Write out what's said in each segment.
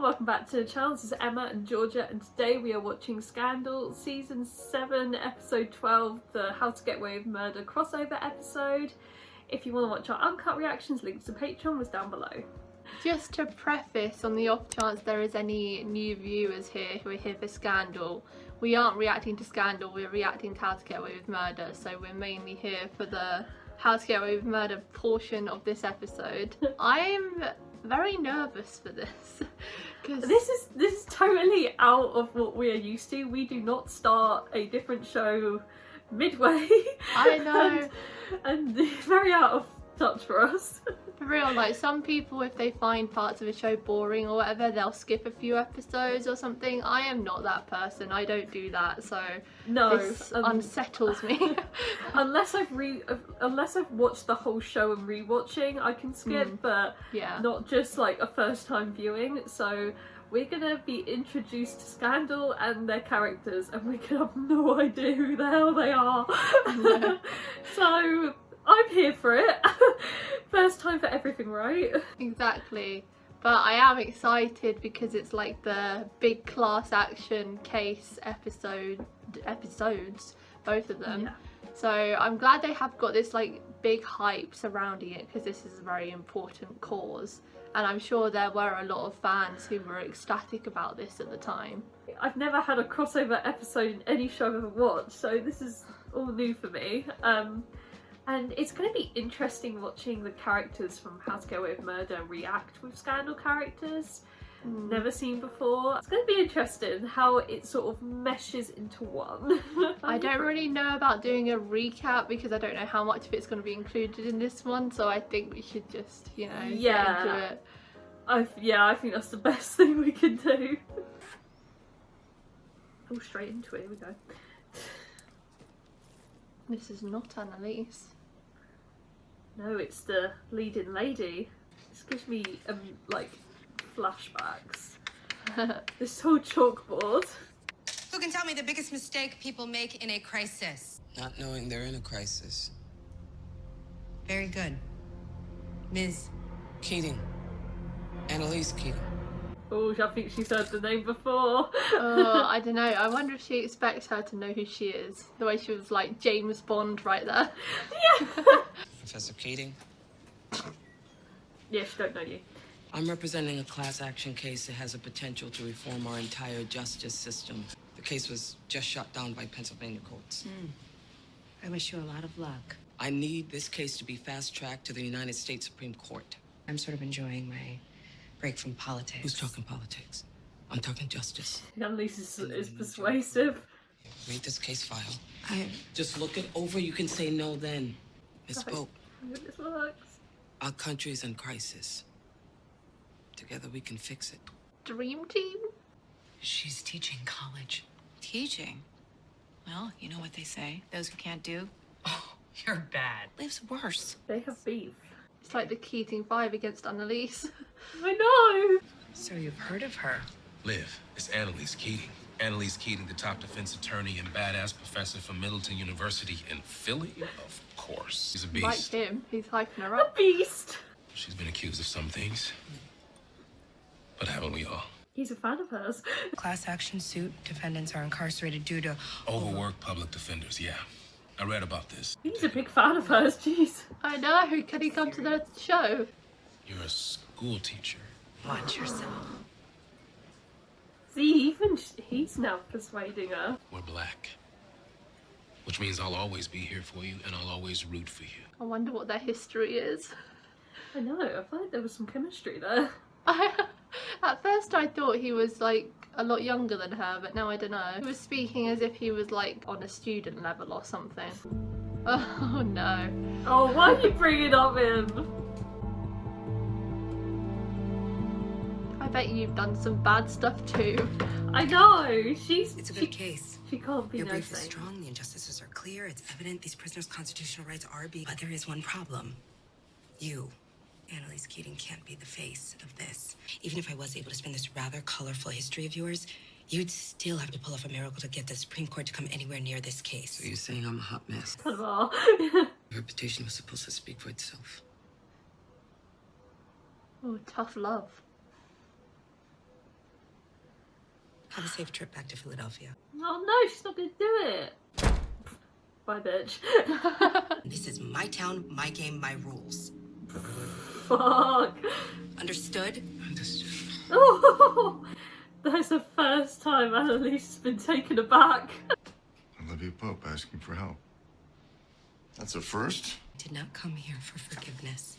everyone, welcome back to the channel. This is Emma and Georgia, and today we are watching Scandal Season 7 Episode 12, the How to Get Away with Murder crossover episode. If you want to watch our uncut reactions, links to Patreon was down below. Just to preface, on the off chance there is any new viewers here who are here for Scandal, we aren't reacting to Scandal, we're reacting to How to Get Away with Murder, so we're mainly here for the How to Get Away with Murder portion of this episode. I'm very nervous for this because this is totally out of what we are used to. We do not start a different show midway. I know. and it's very out of touch for us. For real, like some people, if they find parts of a show boring or whatever, they'll skip a few episodes or something. I am not that person. I don't do that, so no, this unsettles me. unless I've watched the whole show and rewatching, I can skip, but yeah, not just like a first time viewing. So we're gonna be introduced to Scandal and their characters, and we can have no idea who the hell they are. No. So I'm here for it. First time for everything, right? Exactly. But I am excited because it's like the big class action case episodes, both of them. Yeah. So I'm glad they have got this like big hype surrounding it, because this is a very important cause. And I'm sure there were a lot of fans who were ecstatic about this at the time. I've never had a crossover episode in any show I've ever watched, so this is all new for me. And it's going to be interesting watching the characters from How to Get Away with Murder react with Scandal characters. Never seen before. It's going to be interesting how it sort of meshes into one. I don't really know about doing a recap because I don't know how much of it's going to be included in this one, so I think we should just, you know, get into it. I think that's the best thing we can do. Oh, straight into it, here we go. This is not Annalise. No, it's the leading lady. This gives me like flashbacks. This whole chalkboard. Who can tell me the biggest mistake people make in a crisis? Not knowing they're in a crisis. Very good. Ms. Keating. Annalise Keating. Oh, I think she's heard the name before. Oh, I don't know. I wonder if she expects her to know who she is. The way she was like James Bond right there. Yeah. Professor Keating. Yeah, she don't know you. I'm representing a class action case that has a potential to reform our entire justice system. The case was just shot down by Pennsylvania courts. I wish you a lot of luck. I need this case to be fast-tracked to the United States Supreme Court. I'm sort of enjoying my break from politics. Who's talking politics? I'm talking justice. Annalise is persuasive. Read this case file. I... Just look it over. You can say no then. Ms. Right. Pope, This works. our country's in crisis. Together we can fix it. Dream team? She's teaching college. Teaching? Well, you know what they say. Those who can't do, oh, you're bad. Lives worse. They have beef. It's like the Keating 5 against Annalise. I know. So you've heard of her? Liv, it's Annalise Keating. Annalise Keating, the top defense attorney and badass professor from Middleton University in Philly? Of course. She's a beast. Like him, he's hyping her A up. beast. She's been accused of some things. But haven't we all? He's a fan of hers. Class action suit. Defendants are incarcerated due to... Overworked public defenders, yeah. I read about this. He's a big fan of hers, jeez. I know, can he come to the show? You're a school teacher. Watch yourself. See, even he's now persuading her. We're black. Which means I'll always be here for you and I'll always root for you. I wonder what their history is. I know, I feel like there was some chemistry there. At first I thought he was like a lot younger than her, but now I don't know. He was speaking as if he was like on a student level or something. Oh no. Oh, why are you bringing up him? I bet you've done some bad stuff too. I know, she's... It's a good case. She can't be Your no brief is saint. strong, the injustices are clear, it's evident these prisoners' constitutional rights are being... But there is one problem. You, Annalise Keating, can't be the face of this. Even if I was able to spin this rather colorful history of yours, you'd still have to pull off a miracle to get the Supreme Court to come anywhere near this case. So you're saying I'm a hot mess? Kind of are. Your reputation was supposed to speak for itself. Oh, tough love. Have a safe trip back to Philadelphia. Oh no, she's not gonna do it. Bye, bitch. This is my town, my game, my rules. Fuck. Understood? Understood. Oh, that's the first time Annalise has been taken aback. Olivia Pope asking for help. That's a first. I did not come here for forgiveness.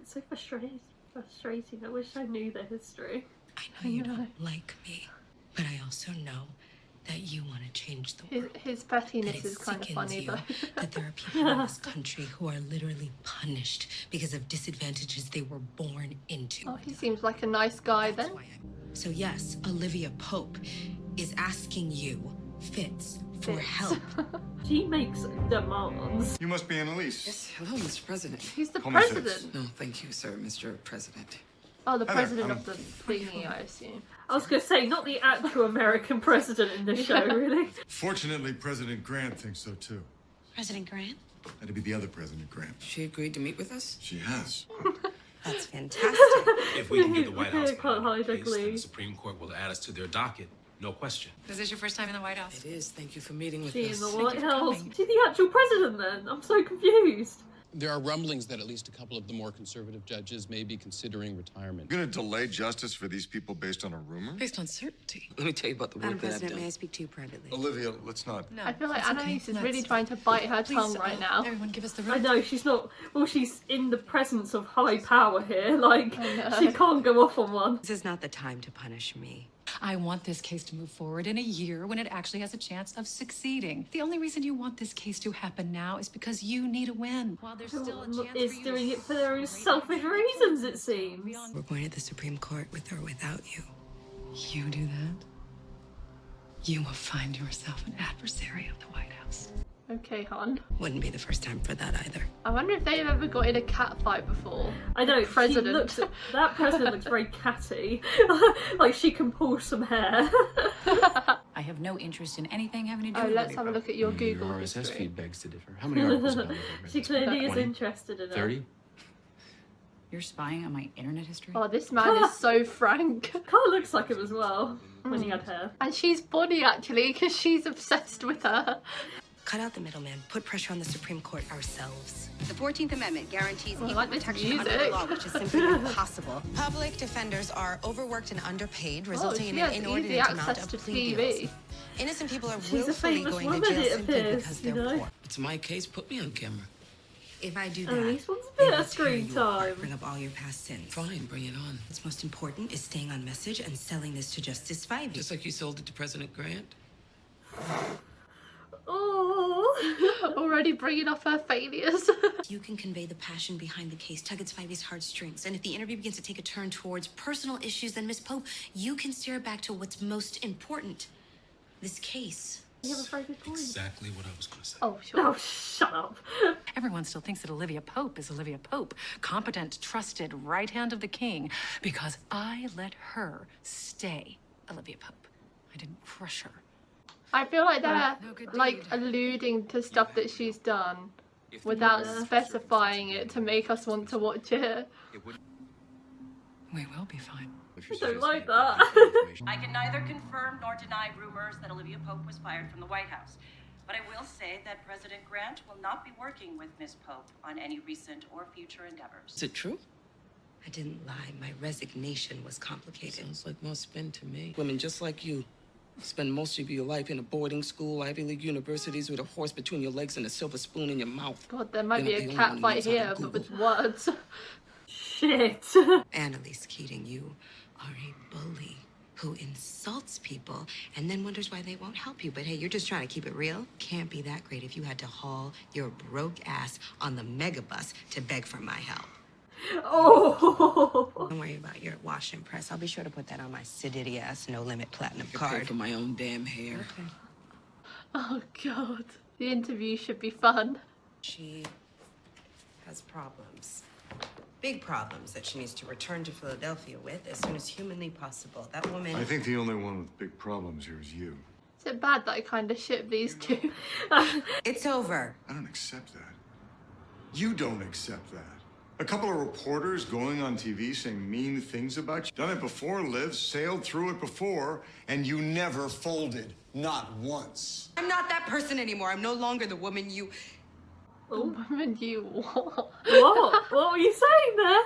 It's so frustrating. I wish I knew the history. I know you don't like me, but I also know that you want to change the world. His That pettiness it is kind of sickens funny you though. that there are people in this country who are literally punished because of disadvantages they were born into. Oh, he seems like a nice guy then. So yes, Olivia Pope is asking you, Fitz, for Fitz. help. She makes demands. You must be Annalise. Yes, hello, Mr. President. He's the Call me Fitz. president. No, thank you, sir, Mr. President. Oh, the Hi there, president I'm- of the thingy, I assume. I was gonna say, not the actual American president in this show, really. Fortunately, President Grant thinks so too. President Grant? That'd be the other President Grant. She agreed to meet with us? She has. That's fantastic. If we can get the White House Can't behind our hide the case, then glee. the Supreme Court will add us to their docket. No question. Is this your first time in the White House? It is. Thank you for meeting with She in us. the Thank White you for House. coming. She's the actual president then. I'm so confused. There are rumblings that at least a couple of the more conservative judges may be considering retirement. You're gonna delay justice for these people based on a rumor? Based on certainty. Let me tell you about the Madam work that I've President, may I done. speak to you privately? Olivia, let's not. No. I feel like that's okay. Annalise is No, really it's- trying to bite her Please, tongue right now. Everyone give us the I room. know, she's not... Well, she's in the presence of high power here. Like, I know. she can't go off on one. This is not the time to punish me. I want this case to move forward in a year when it actually has a chance of succeeding. The only reason you want this case to happen now is because you need a win. While there's still a chance Is for you doing to it for their own celebrate selfish your reasons, it victory seems. beyond- We're going to the Supreme Court with or without you. You do that, you will find yourself an adversary of the White House. Okay, hon. Wouldn't be the first time for that either. I wonder if they've ever got in a cat fight before. I know, President. that president looks very catty. Like she can pull some hair. I have no interest in anything having to do Oh, with let's it. have a look at your Google Your RSS history. feed begs to differ. How many articles about Olivia have She you clearly is 20? interested in it. 30? You're spying on my internet history? Oh, this man is so frank. Kind of looks like him as well, when he had hair. And she's funny actually, because she's obsessed with her. Cut out the middleman. Put pressure on the Supreme Court ourselves. The 14th Amendment guarantees Oh, I equal like this protection under the music. law, Which is simply impossible. Public defenders are overworked and underpaid, resulting she in has an easy inordinate amount access of to plea TV. deals. Innocent people are She's a willfully famous going woman, to jail it simply appears, because you they're know? poor. It's my case. Put me on camera. If I do At that, least wants a they bit will of screen tear you apart, time. bring up all your past sins. Fine, bring it on. What's most important is staying on message and selling this to Justice Spivey. Just like you sold it to President Grant. Oh. Already bringing up her failures. You can convey the passion behind the case, tug at Spivey's heartstrings, and if the interview begins to take a turn towards personal issues, then Miss Pope, you can steer it back to what's most important. This case. You have a very good point. Exactly what I was going to say. Oh, sure. Oh, shut up. Everyone still thinks that Olivia Pope is Olivia Pope, competent, trusted, right hand of the king, because I let her stay Olivia Pope. I didn't crush her. I feel like they're No good like deed. alluding to stuff that she's done without specifying it to make us want to watch it. We will be fine. I don't like that. I can neither confirm nor deny rumors that Olivia Pope was fired from the White House. But I will say that President Grant will not be working with Miss Pope on any recent or future endeavors. Is it true? I didn't lie. My resignation was complicated. Sounds like more spin to me. Women just like you spend most of your life in a boarding school, Ivy League universities with a horse between your legs and a silver spoon in your mouth. God, there might be You're a not the cat only one fight who knows how here, to but with Google. words. Shit. Annalise Keating, you are a bully who insults people and then wonders why they won't help you. But hey, you're just trying to keep it real. Can't be that great if you had to haul your broke ass on the megabus to beg for my help. Oh. Don't worry about your wash and press. I'll be sure to put that on my sedity ass no limit platinum I pay card. for my own damn hair. Oh God, the interview should be fun. She has problems. Big problems that she needs to return to Philadelphia with as soon as humanly possible. That woman... I think the only one with big problems here is you. Is it bad that I kind of ship these two? It's over. I don't accept that. You don't accept that. A couple of reporters going on TV saying mean things about you. Done it before, Liv, sailed through it before, and you never folded. Not once. I'm not that person anymore. I'm no longer the woman you... The woman you what? What? What were you saying there?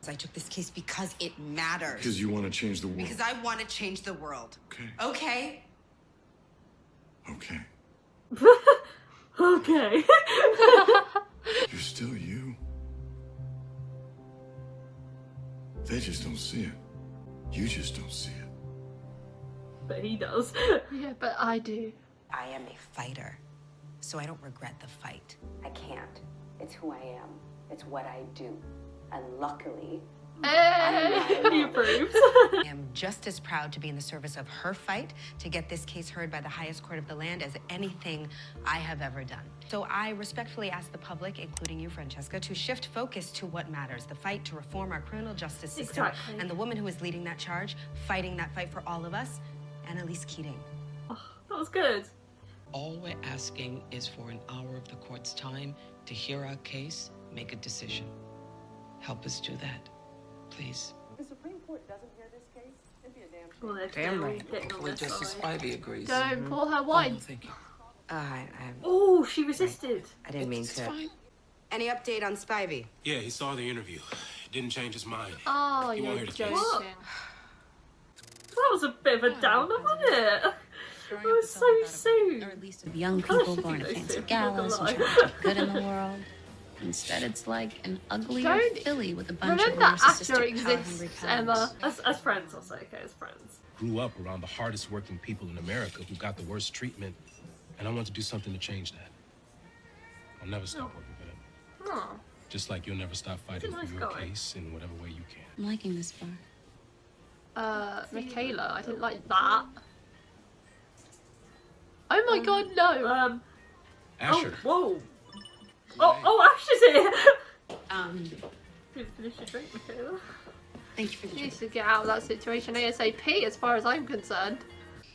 I took this case because it matters. Because you want to change the world. Because I want to change the world. Okay. Okay? Okay. Okay. You're still you. They just don't see it. You just don't see it. But he does. Yeah, but I do. I am a fighter, so I don't regret the fight. I can't. It's who I am. It's what I do. And luckily, He approves. I am just as proud to be in the service of her fight to get this case heard by the highest court of the land as anything I have ever done. So I respectfully ask the public, including you, Francesca, to shift focus to what matters, the fight to reform our criminal justice system. Exactly. And the woman who is leading that charge, fighting that fight for all of us, Annalise Keating. Oh, that was good. All we're asking is for an hour of the court's time to hear our case, make a decision. Help us do that, please. The Supreme Court doesn't hear this case. It'd be a damn shame. Well, they're Damn right. getting on Hopefully their Justice side. Spivey agrees. Don't pour her Oh, wine. thank you. Oh, she resisted. I didn't mean It's to. fine. Any update on Spivey? Yeah, he saw the interview. Didn't change his mind. Oh, He you're won't hear the case. joking. That was a bit of a downer, wasn't it? It was so soon. Or at least of young I people should born think at those fancy two, galas not and gonna trying to lie. do good in the world. Instead, it's like an uglier Don't- filly with a bunch of Remember that actor narcissistic, power-hungry exists, cows. Emma. As friends, I'll say, okay, as friends. Grew up around the hardest working people in America who got the worst treatment, and I want to do something to change that. I'll never stop working for them. Oh. Just like you'll never stop fighting nice for your guy. case in whatever way you can. I'm liking this bar. Michaela, I didn't like that. Oh my god, no! Asher. Oh, whoa. Oh, Ash is here. Didn't finish your drink, Michaela. Thank you for the She drink. needs to get out of that situation ASAP as far as I'm concerned.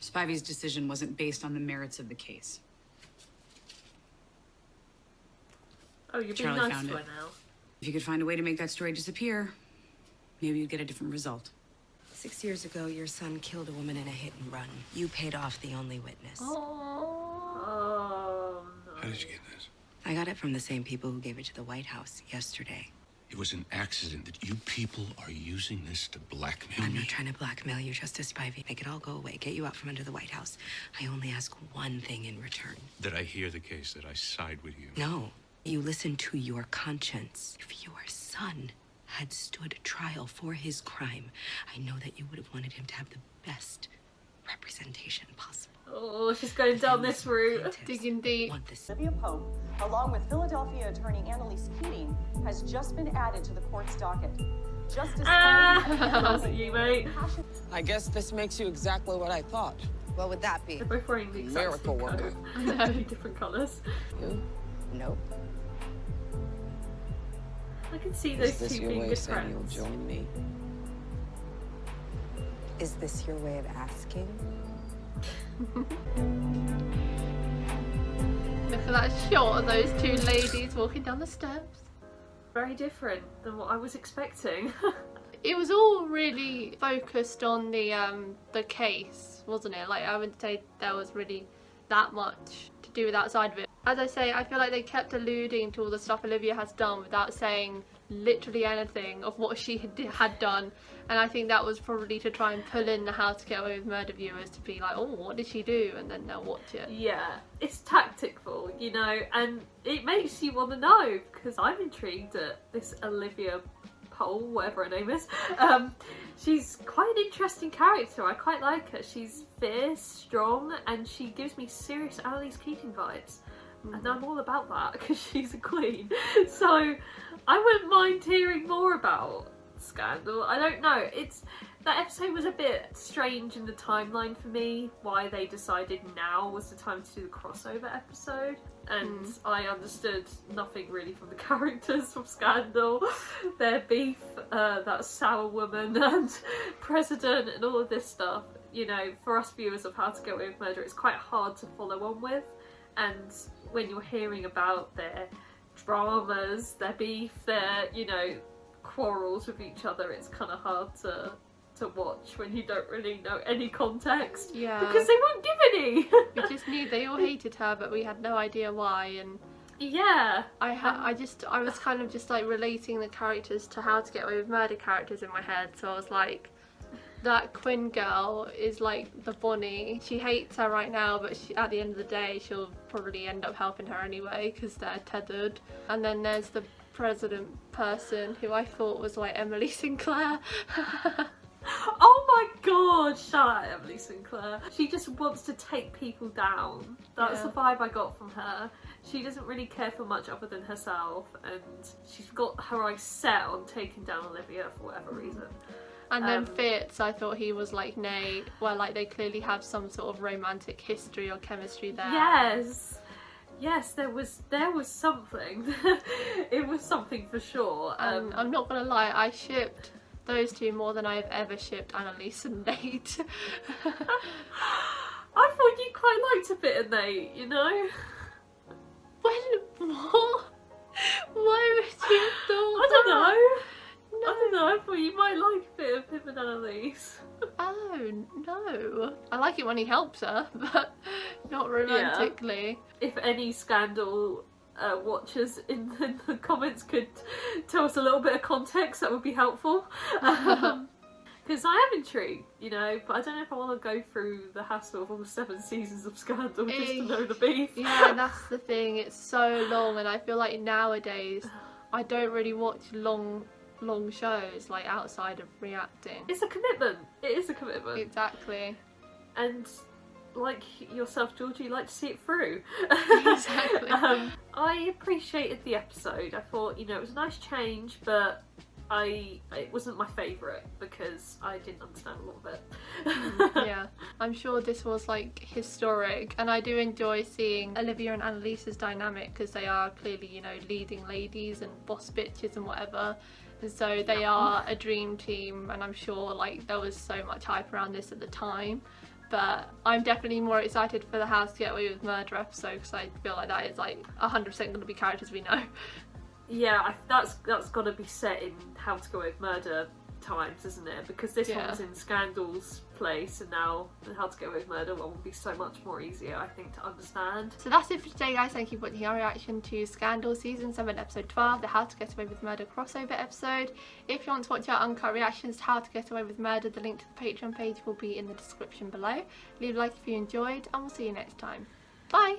Spivey's decision wasn't based on the merits of the case. Oh, you're being Charlie nice found to her it. now. If you could find a way to make that story disappear, maybe you'd get a different result. 6 years ago, your son killed a woman in a hit and run. You paid off the only witness. Oh, no. How did you get this? I got it from the same people who gave it to the White House yesterday. It was an accident that you people are using this to blackmail I'm me. not trying to blackmail you, Justice Spivey. Make it all go away. Get you out from under the White House. I only ask one thing in return. That I hear the case, that I side with you. No, you listen to your conscience. If your son had stood trial for his crime, I know that you would have wanted him to have the best representation possible. Oh, she's going down this route. Digging deep. Want this. Olivia Pope, along with Philadelphia attorney Annalise Keating, has just been added to the court's docket. Justice That wasn't you, mate. I guess this makes you exactly what I thought. What would that be? They're both wearing the exact Miracle same worker. colour. Two different colours. You? Nope. I can see Is those this two your being way good of saying you'll friends. join me? Is this your way of asking? Look at that shot of those two ladies walking down the steps. Very different than what I was expecting. It was all really focused on the case, wasn't it? Like, I wouldn't say there was really that much to do with that side of it. As I say, I feel like they kept alluding to all the stuff Olivia has done without saying literally anything of what she had done. And I think that was probably to try and pull in the How to Get Away with Murder viewers to be like, oh, what did she do? And then they'll watch it. Yeah, it's tactful, you know, and it makes you want to know, because I'm intrigued at this Olivia Pope, whatever her name is. She's quite an interesting character. I quite like her. She's fierce, strong, and she gives me serious Annalise Keating vibes. And I'm all about that because she's a queen. So I wouldn't mind hearing more about Scandal. I don't know. That episode was a bit strange in the timeline for me. Why they decided now was the time to do the crossover episode. And I understood nothing really from the characters from Scandal. Their beef, that sour woman and president and all of this stuff. You know, for us viewers of How to Get Away with Murder, it's quite hard to follow on with. And when you're hearing about their dramas, their beef, their, you know, quarrels with each other. It's kind of hard to watch when you don't really know any context. Yeah. Because they won't give any. We just knew they all hated her, but we had no idea why. And yeah, I was kind of just like relating the characters to How to Get Away with Murder characters in my head. So I was like, that Quinn girl is like the Bonnie. She hates her right now, but at the end of the day, she'll probably end up helping her anyway because they're tethered. And then there's the president person who I thought was like Emily Sinclair. Oh my god, shout out Emily Sinclair. She just wants to take people down. That's the vibe I got from her. She doesn't really care for much other than herself, and she's got her eyes set on taking down Olivia for whatever reason. And then Fitz, I thought he was like Nate, where like they clearly have some sort of romantic history or chemistry there. Yes, there was something. It was something for sure. I'm not gonna lie, I shipped those two more than I've ever shipped Annalise and Nate. I thought you quite liked a bit of Nate, you know? When what? Why would you have thought I don't that? know. No. I don't know, I thought you might like a bit of him and Annalise. Oh no. I like it when he helps her, but not romantically. Yeah. If any Scandal watchers in the comments could tell us a little bit of context, that would be helpful. Because I am intrigued, you know, but I don't know if I want to go through the hassle of all 7 seasons of Scandal just to know the beef. Yeah, that's the thing, it's so long, and I feel like nowadays I don't really watch long shows like outside of reacting. It's a commitment. It is a commitment. Exactly. And like yourself, Georgie, you like to see it through. Exactly. I appreciated the episode. I thought, you know, it was a nice change, but it wasn't my favourite because I didn't understand a lot of it. Yeah, I'm sure this was like historic, and I do enjoy seeing Olivia and Annalise's dynamic because they are clearly, you know, leading ladies and boss bitches and whatever. And so they are a dream team, and I'm sure like there was so much hype around this at the time. But I'm definitely more excited for the How to Get Away with Murder episode because I feel like that is like 100% going to be characters we know. Yeah, that's got to be set in How to Get Away with Murder times, isn't it? Because this one was in Scandal's place, and now the How to Get Away with Murder one will be so much more easier, I think, to understand. So that's it for today, guys. Thank you for watching our reaction to Scandal Season 7 Episode 12, the How to Get Away with Murder crossover episode. If you want to watch our uncut reactions to How to Get Away with Murder, the link to the Patreon page will be in the description below. Leave a like if you enjoyed, and we'll see you next time. Bye!